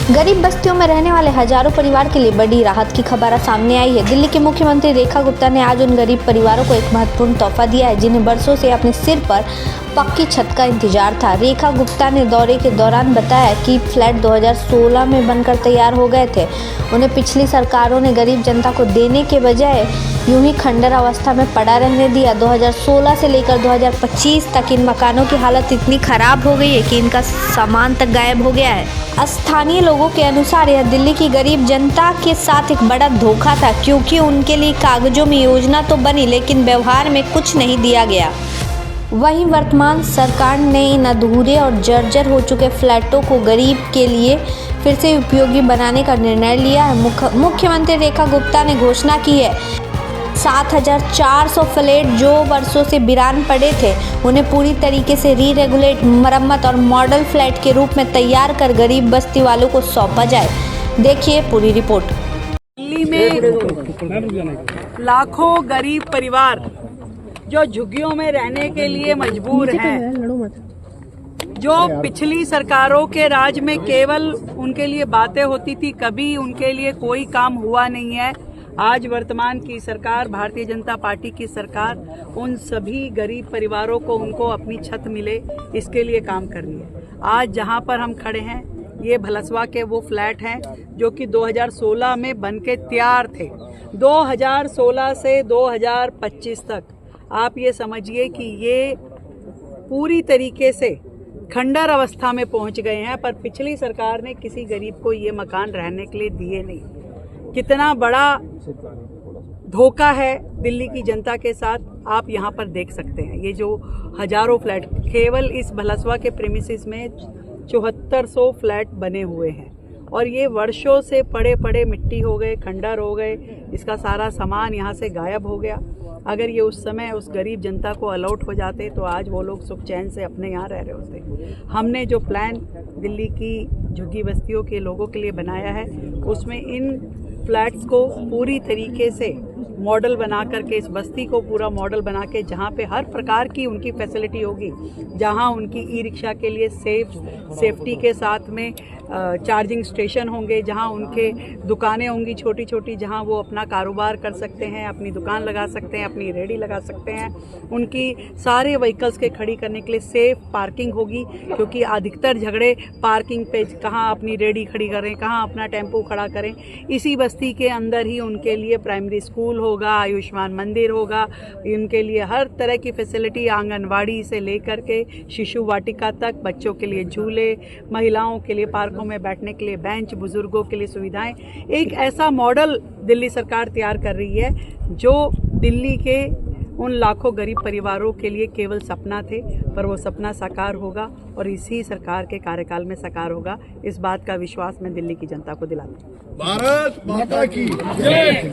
गरीब बस्तियों में रहने वाले हजारों परिवार के लिए बड़ी राहत की खबर सामने आई है। दिल्ली की मुख्यमंत्री रेखा गुप्ता ने आज उन गरीब परिवारों को एक महत्वपूर्ण तोहफा दिया है जिन्हें बरसों से अपने सिर पर पक्की छत का इंतजार था। रेखा गुप्ता ने दौरे के दौरान बताया कि फ्लैट 2016 में बनकर तैयार हो गए थे। उन्हें पिछली सरकारों ने गरीब जनता को देने के बजाय यूं ही खंडर अवस्था में पड़ा रहने दिया। 2016 से लेकर 2025 तक इन मकानों की हालत इतनी खराब हो गई है कि इनका सामान तक गायब हो गया है। स्थानीय लोगों के अनुसार यह दिल्ली की गरीब जनता के साथ एक बड़ा धोखा था, क्योंकि उनके लिए कागजों में योजना तो बनी लेकिन व्यवहार में कुछ नहीं दिया गया। वहीं वर्तमान सरकार ने इन अधूरे और जर्जर हो चुके फ्लैटों को गरीब के लिए फिर से उपयोगी बनाने का निर्णय लिया है। मुख्यमंत्री रेखा गुप्ता ने घोषणा की है 7,400 फ्लैट जो वर्षों से वीरान पड़े थे उन्हें पूरी तरीके से री-रेगुलेट, मरम्मत और मॉडल फ्लैट के रूप में तैयार कर गरीब बस्ती वालों को सौंपा जाए। देखिए पूरी रिपोर्ट। दिल्ली में लाखों गरीब परिवार जो झुग्गियों में रहने के लिए मजबूर हैं, जो पिछली सरकारों के राज में केवल उनके लिए बातें होती थी, कभी उनके लिए कोई काम हुआ नहीं है। आज वर्तमान की सरकार, भारतीय जनता पार्टी की सरकार, उन सभी गरीब परिवारों को उनको अपनी छत मिले इसके लिए काम कर रही है। आज जहां पर हम खड़े हैं ये भलसवा के वो फ्लैट हैं जो कि 2016 में बनके तैयार थे। 2016 से 2025 तक आप ये समझिए कि ये पूरी तरीके से खंडर अवस्था में पहुंच गए हैं, पर पिछली सरकार ने किसी गरीब को ये मकान रहने के लिए दिए नहीं। कितना बड़ा धोखा है दिल्ली की जनता के साथ, आप यहाँ पर देख सकते हैं। ये जो हजारों फ्लैट केवल इस भलसवा के प्रीमिसेस में 7400 फ्लैट बने हुए हैं और ये वर्षों से पड़े पड़े मिट्टी हो गए, खंडर हो गए, इसका सारा सामान यहाँ से गायब हो गया। अगर ये उस समय उस गरीब जनता को अलॉट हो जाते तो आज वो लोग सुख चैन से अपने यहाँ रह रहे होते। हमने जो प्लान दिल्ली की झुग्गी बस्तियों के लोगों के लिए बनाया है उसमें इन फ्लैट्स को पूरी तरीके से मॉडल बना करके, इस बस्ती को पूरा मॉडल बना के, जहाँ पे हर प्रकार की उनकी फैसिलिटी होगी, जहाँ उनकी ई रिक्शा के लिए सेफ्टी के साथ में चार्जिंग स्टेशन होंगे, जहाँ उनके दुकानें होंगी छोटी छोटी, जहाँ वो अपना कारोबार कर सकते हैं, अपनी दुकान लगा सकते हैं, अपनी रेहड़ी लगा सकते हैं। उनकी सारे व्हीकल्स के खड़ी करने के लिए सेफ पार्किंग होगी, क्योंकि अधिकतर झगड़े पार्किंग पे, कहाँ अपनी रेहड़ी खड़ी करें, कहाँ अपना टेम्पो खड़ा करें। इसी बस्ती के अंदर ही उनके लिए प्राइमरी स्कूल होगा, आयुष्मान मंदिर होगा, इनके लिए हर तरह की फैसिलिटी, आंगनवाड़ी से लेकर के शिशु वाटिका तक, बच्चों के लिए झूले, महिलाओं के लिए पार्कों में बैठने के लिए बेंच, बुजुर्गों के लिए सुविधाएं। एक ऐसा मॉडल दिल्ली सरकार तैयार कर रही है जो दिल्ली के उन लाखों गरीब परिवारों के लिए केवल सपना थे, पर वो सपना साकार होगा और इसी सरकार के कार्यकाल में साकार होगा। इस बात का विश्वास मैं दिल्ली की जनता को दिलाता हूँ। भारत माता की जय।